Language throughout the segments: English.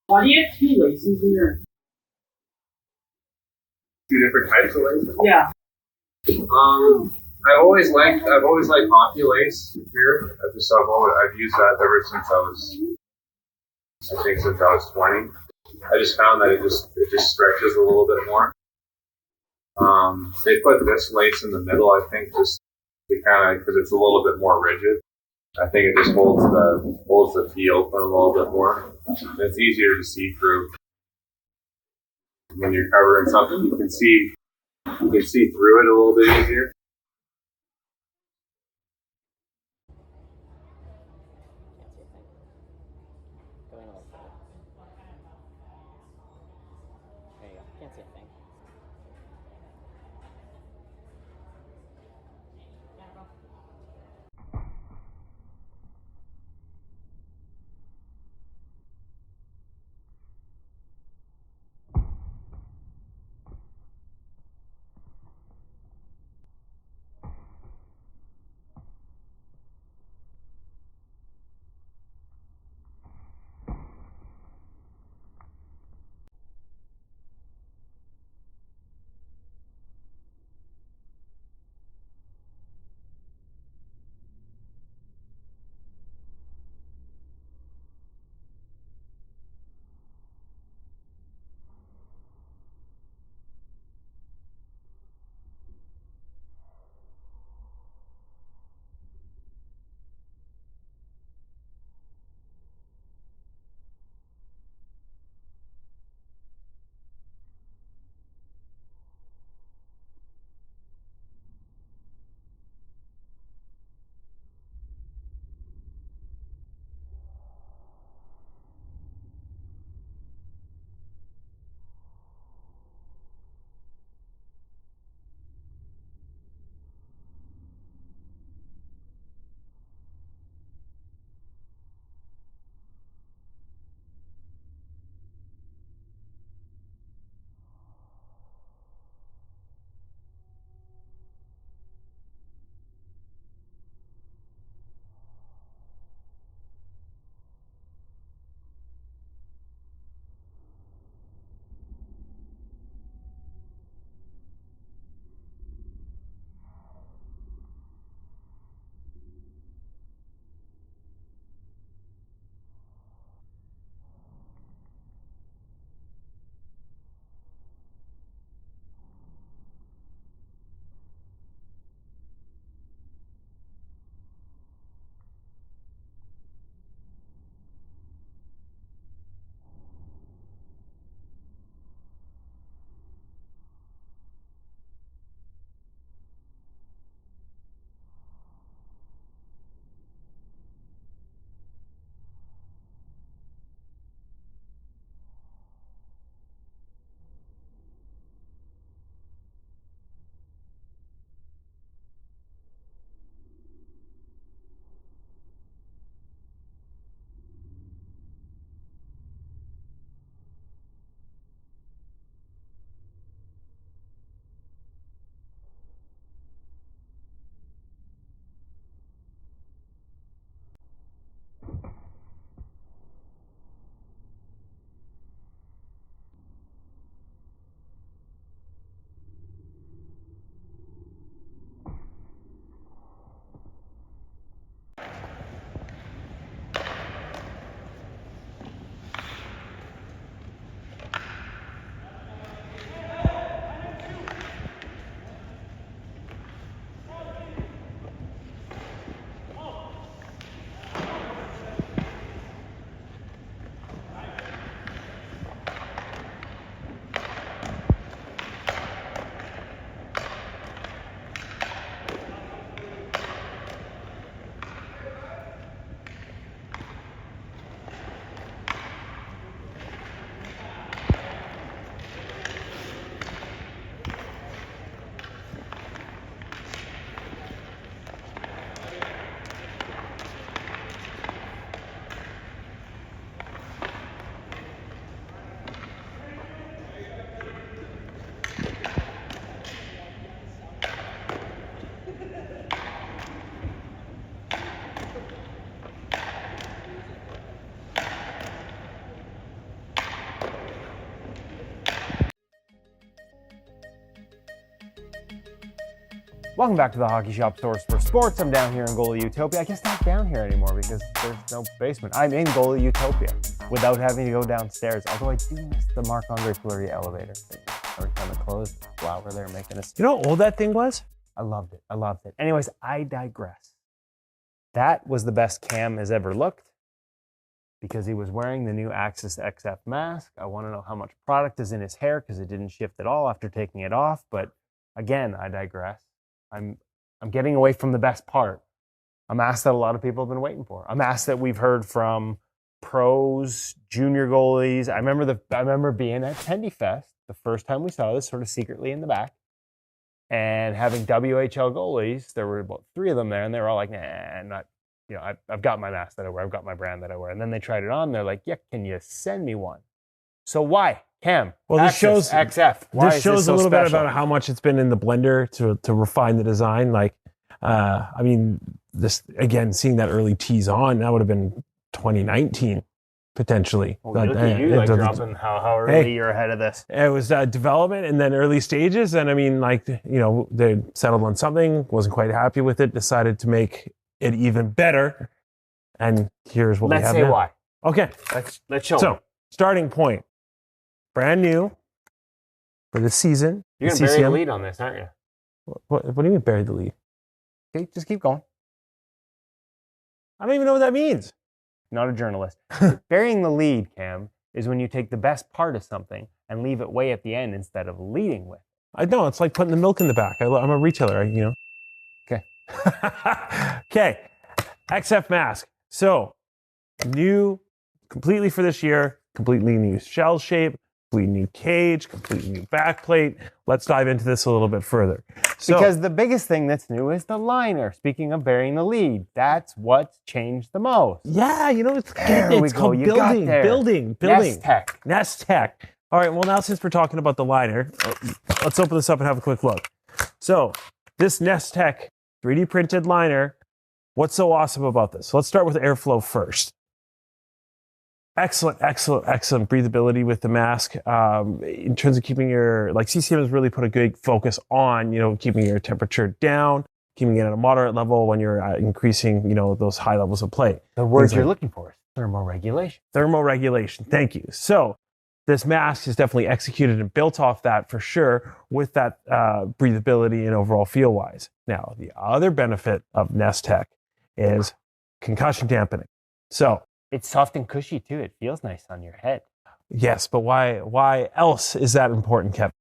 Why do you have two laces here? Two different types of laces? Yeah. I've always liked hockey lace here. I've used that ever since since I was 20. I just found that it just stretches a little bit more. They put this lace in the middle, I think, just to kind of, because it's a little bit more rigid. I think it just holds the tee open a little bit more. And it's easier to see through when you're covering something. You can see through it a little bit easier. There you go. Can't see a thing. Welcome back to the Hockey Shop Source for Sports. I'm down here in Goalie Utopia. I guess not down here anymore because there's no basement. I'm in Goalie Utopia without having to go downstairs. Although I do miss the Marc-Andre Fleury elevator. Every time it closed, flower there making a. You know how old that thing was? I loved it. I loved it. Anyways, I digress. That was the best Cam has ever looked because he was wearing the new Axis XF mask. I want to know how much product is in his hair because it didn't shift at all after taking it off. But again, I digress. I'm getting away from the best part. A mask that a lot of people have been waiting for. A mask that we've heard from pros, junior goalies. I remember being at Tendy Fest the first time we saw this, sort of secretly in the back, and having WHL goalies. There were about 3 of them there, and they were all like, "Nah, I'm not. You know, I've got my mask that I wear. I've got my brand that I wear." And then they tried it on. They're like, "Yeah, can you send me one?" So why? Cam, well, this shows XF. Why this shows so a little special? bit about how much it's been in the blender to refine the design. Like, I mean, this again, seeing that early tease on, that would have been 2019 potentially. Well, look at you, like dropping how early you're ahead of this. It was development and then early stages, and I mean, like, you know, they settled on something, wasn't quite happy with it, decided to make it even better, and here's what we have now. Let's say why. Okay, Let's show so them. starting point. Brand new for the season. You're going to bury the lead on this, aren't you? What do you mean bury the lead? Okay, just keep going. I don't even know what that means. Not a journalist. Burying the lead, Cam, is when you take the best part of something and leave it way at the end instead of leading with. I know, it's like putting the milk in the back. I'm a retailer, you know. Okay. Okay, XF mask. So, new, completely for this year, completely new shell shape, completely new cage, completely new backplate. Let's dive into this a little bit further. So, because the biggest thing that's new is the liner. Speaking of burying the lead, that's what's changed the most. yeah, you know, it's we called go. You got there. building. Nest Tech. All right, well, now since we're talking about the liner, let's open this up and have a quick look. So, this Nest Tech 3D printed liner, what's so awesome about this? So let's start with airflow first. Excellent breathability with the mask. In terms of keeping your, like, CCM has really put a good focus on, you know, keeping your temperature down, keeping it at a moderate level when you're increasing, you know, those high levels of play. The word you're looking for is thermoregulation. Thermoregulation, thank you. So this mask is definitely executed and built off that for sure with that breathability and overall feel-wise. Now, the other benefit of Nest Tech is concussion dampening. So, it's soft and cushy too. It feels nice on your head. yes, but why else is that important, Kevin?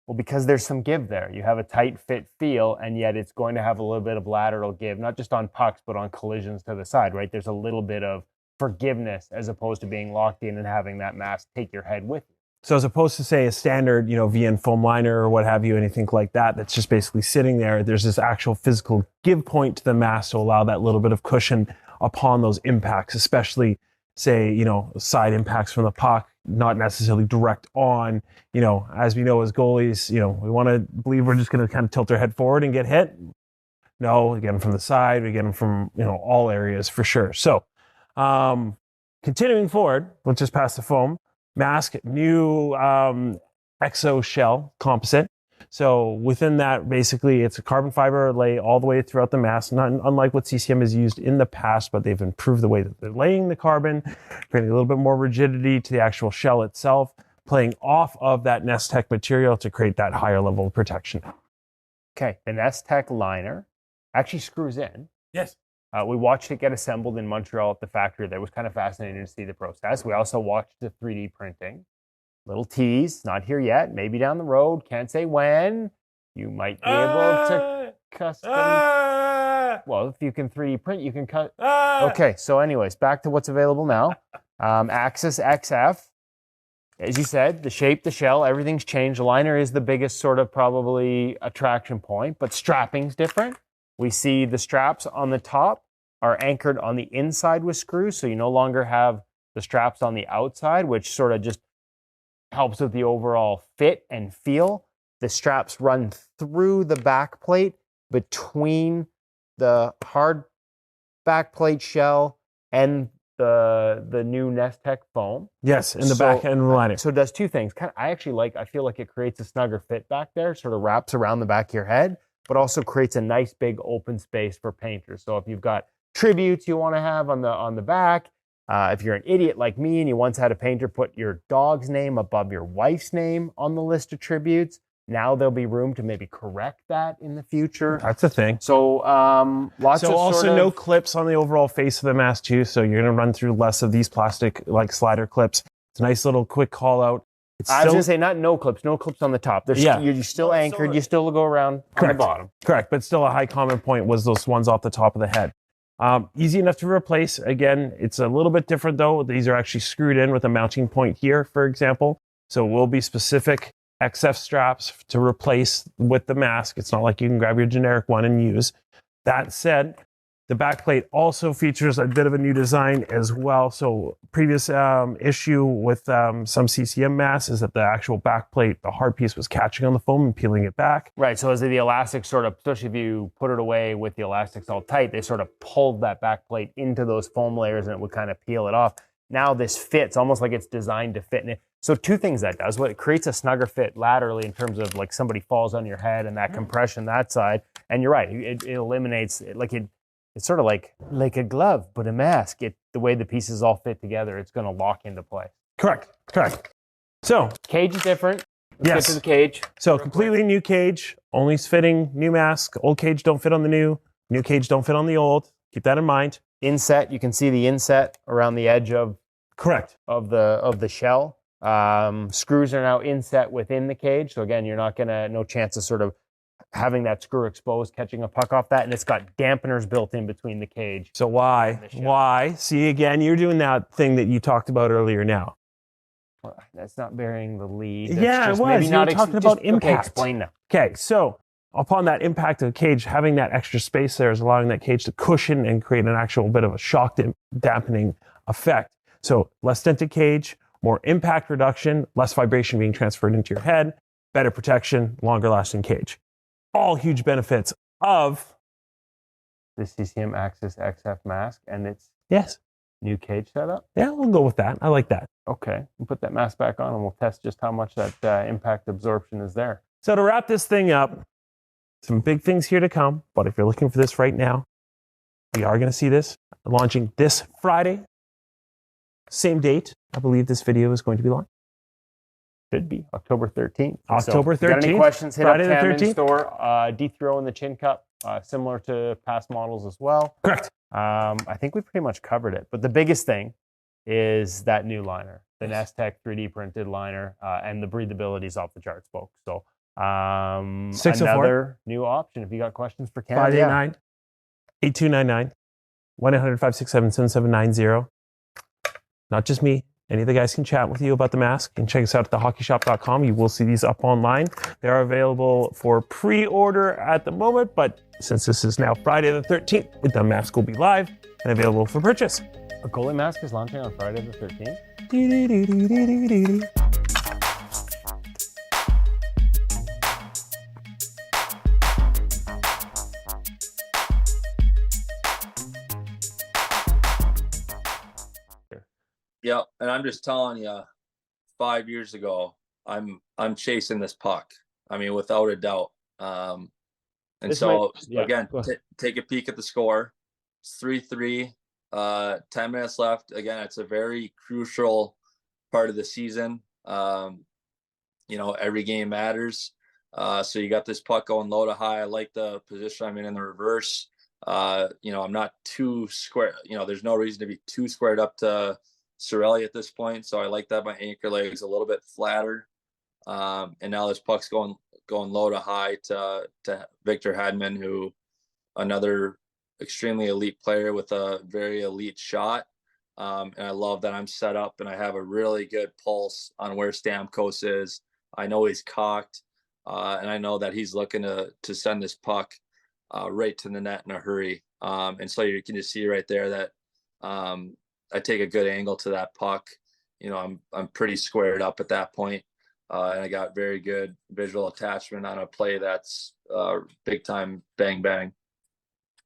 Well, because there's some give there. You have a tight fit feel, and yet it's going to have a little bit of lateral give, not just on pucks, but on collisions to the side, right? There's a little bit of forgiveness as opposed to being locked in and having that mask take your head with you. So as opposed to, say, a standard, you know, VN foam liner or what have you, anything like that, that's just basically sitting there, there's this actual physical give point to the mask to allow that little bit of cushion upon those impacts, especially, say, you know, side impacts from the puck, not necessarily direct on. You know, as we know as goalies, you know, we want to believe we're just going to kind of tilt our head forward and get hit. No, we get them from the side, we get them from, you know, all areas for sure. So, continuing forward, let's just pass the foam. Mask, new exo shell composite. So within that, basically, it's a carbon fiber lay all the way throughout the mask, not unlike what CCM has used in the past, but they've improved the way that they're laying the carbon, creating a little bit more rigidity to the actual shell itself, playing off of that Nest Tech material to create that higher level of protection. Okay, the Nest Tech liner actually screws in. Yes. We watched it get assembled in Montreal at the factory. That was kind of fascinating to see the process. We also watched the 3D printing. Little tease, not here yet, maybe down the road, can't say when. You might be able to custom. Well, if you can 3D print, you can cut. Okay, so anyways, back to what's available now. Axis XF. As you said, the shape, the shell, everything's changed. The liner is the biggest sort of probably attraction point, but strapping's different. We see the straps on the top are anchored on the inside with screws, so you no longer have the straps on the outside, which sort of just helps with the overall fit and feel. The straps run through the back plate between the hard back plate shell and the new Nest Tech foam. Yes, in the back end of the liner. So it does two things. I feel like it creates a snugger fit back there, sort of wraps around the back of your head. but also creates a nice big open space for painters. So if you've got tributes you want to have on the back, if you're an idiot like me and you once had a painter put your dog's name above your wife's name on the list of tributes, now there'll be room to maybe correct that in the future. That's the thing. So lots So of also sort of, no clips on the overall face of the mask too. So you're going to run through less of these plastic like slider clips. It's a nice little quick call out. It's I was going to say no clips on the top. There's Yeah. you're still anchored. You still go around on the Correct. bottom. Correct, but still a high common point was those ones off the top of the head. Easy enough to replace. Again, it's a little bit different though. These are actually screwed in with a mounting point here, for example. So it will be specific XF straps to replace with the mask. It's not like you can grab your generic one and use. That said, the backplate also features a bit of a new design as well. So previous issue with some CCM masks is that the actual backplate, the hard piece was catching on the foam and peeling it back. Right. So as the elastics sort of, especially if you put it away with the elastics all tight, they sort of pulled that backplate into those foam layers and it would kind of peel it off. Now this fits almost like it's designed to fit in it. So two things that does. What it creates a snugger fit laterally in terms of like somebody falls on your head and that compression that side. And you're right. It eliminates it's sort of like a glove, but a mask. The way the pieces all fit together, it's going to lock into place. Correct. So, Cage is different. Let's Yes. get to the cage. so completely new cage, only fitting new mask. Old cage don't fit on the new. New cage don't fit on the old. Keep that in mind. Inset, you can see the inset around the edge of Correct. the shell. Screws are now inset within the cage. So again, you're not no chance of sort of having that screw exposed, catching a puck off that. And it's got dampeners built in between the cage. So why? And the shell. Why? See, again, you're doing that thing that you talked about earlier now. Well, that's not bearing the lead. That's Yeah, it just was. maybe You not were ex- talking just- about Okay, impact. explain now. Okay, so upon that impact of the cage, having that extra space there is allowing that cage to cushion and create an actual bit of a shock dampening effect. So less dented cage, more impact reduction, less vibration being transferred into your head, better protection, longer lasting cage. All huge benefits of, The CCM Axis XF mask and its yes, new cage setup. yeah, we'll go with that. I like that. Okay, we'll put that mask back on and we'll test just how much that impact absorption is there. So to wrap this thing up, some big things here to come, but if you're looking for this right now, we are going to see this launching this Friday. Same date, I believe this video is going to be launched. Should be October 13th. October if you got any 13th, questions, hit Friday up the Camden 13th. store. D-throw in the chin cup, similar to past models as well. Correct. I think we pretty much covered it. But the biggest thing is that new liner, the Nestec 3D printed liner, and the breathability is off the charts, folks. So 604. another new option. If you got questions for Cam, 589 8299 1-800-567-7790. Not just me. Any of the guys can chat with you about the mask. You can check us out at thehockeyshop.com. You will see these up online. They are available for pre-order at the moment, but since this is now Friday the 13th, the mask will be live and available for purchase. A goalie mask is launching on Friday the 13th. Yeah, and I'm just telling you, 5 years ago, I'm chasing this puck. I mean, without a doubt. And This so might- yeah, again, go ahead. take a peek at the score. It's 3-3. 10 minutes left. Again, it's a very crucial part of the season. Every game matters. So you got this puck going low to high. I like the position I'm in the reverse. I'm not too square. There's no reason to be too squared up to Sorelli at this point. So I like that my anchor leg is a little bit flatter. And now this puck's going low to high to Victor Hedman, who another extremely elite player with a very elite shot. And I love that I'm set up and I have a really good pulse on where Stamkos is. I know he's cocked, and I know that he's looking to send this puck right to the net in a hurry. And so you can just see right there that I take a good angle to that puck. I'm pretty squared up at that point. And I got very good visual attachment on a play that's big time bang bang.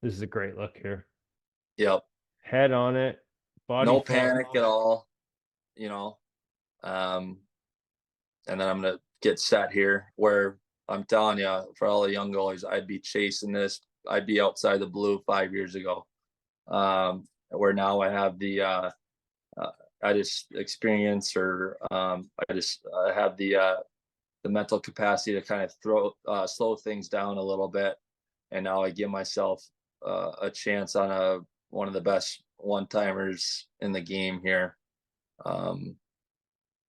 This is a great look here. Yep. Head on it. Body No flat. panic at all. And then I'm gonna get set here where I'm telling you, for all the young goalies, I'd be chasing this. I'd be outside the blue 5 years ago. Where now I have I just experience, or I have the mental capacity to kind of slow things down a little bit, and now I give myself a chance on one of the best one-timers in the game here.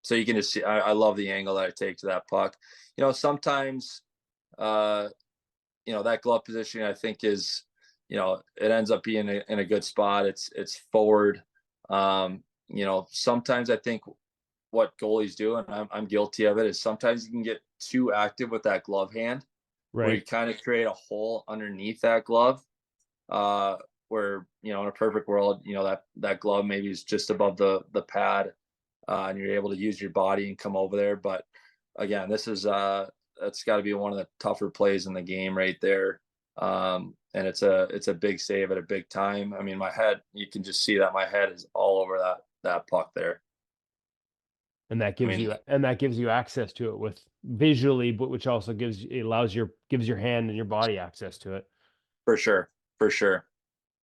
So you can just see, I love the angle that I take to that puck. Sometimes, that glove position, I think, is, it ends up being in a good spot. It's forward. Sometimes I think what goalies do, and I'm guilty of it, is sometimes you can get too active with that glove hand, where you kind of create a hole underneath that glove, where, in a perfect world, that glove maybe is just above the pad, and you're able to use your body and come over there. But again, this is that's got to be one of the tougher plays in the game right there. And it's a big save at a big time. I mean, my head, you can just see that my head is all over that puck there. And that gives you access to it with visually, but which also gives your hand and your body access to it. For sure.